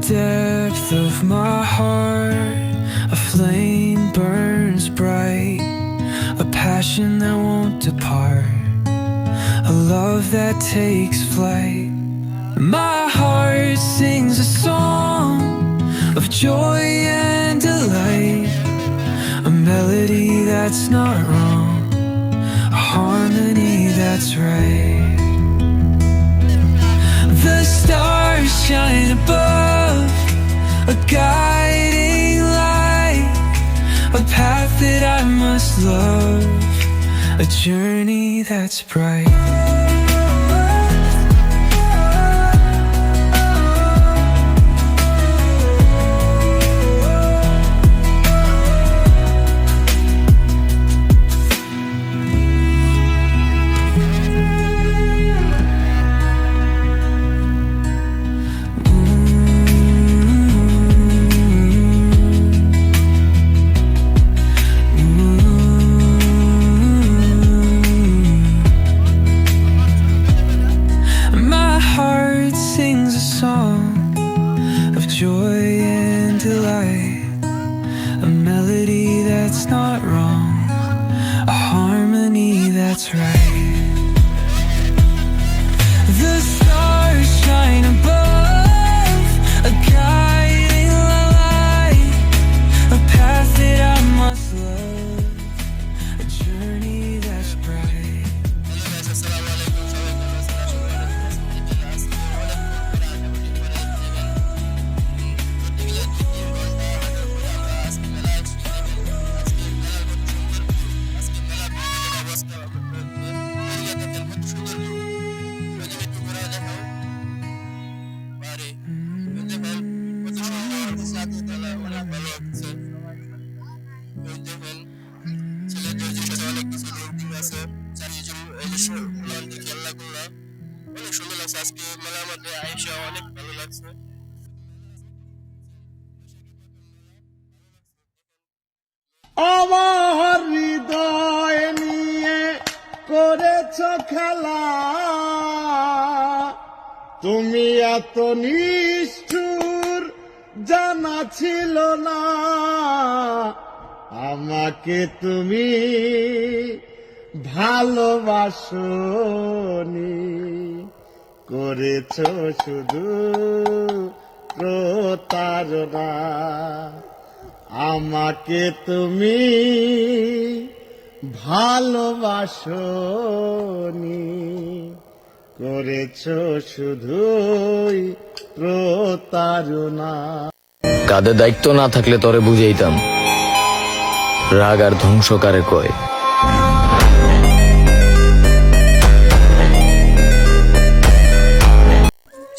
depth of my heart, a flame burns bright, a passion that won't depart, a love that takes flight. My heart sings a song of joy and delight, a melody that's not wrong, a harmony that's right. The stars shine above, a guiding light, a path that I must love, a journey that's bright. Joy and delight, a melody that's not wrong, a harmony that's right. The stars shine above, a guiding light, a path that I must love, a journey that's bright. আমার হৃদয় নিয়ে করেছ খেলা, তুমি এত নিষ্ঠুর জানা ছিল না, আমাকে তুমি ভালোবাসনি, করেছ শুধু প্রতারণা, আমাকে তুমি ভালোবাসনি, করেছ শুধুই প্রতারণা। কাঁধে দায়িত্ব না থাকলে তরে বুঝাইতাম রাগ আর ধ্বংসকারে কয়।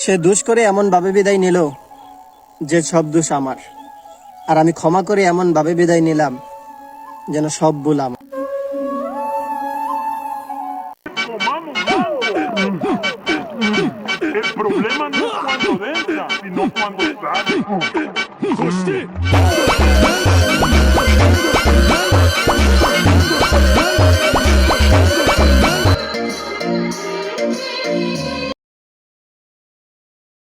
সে দোষ করে এমন ভাবে বিদায় নিল যে সব দোষ আমার, আর আমি ক্ষমা করে এমন ভাবে বিদায় নিলাম যেন সব ভুল আমার। El problema no es cuando entra, sino cuando sale.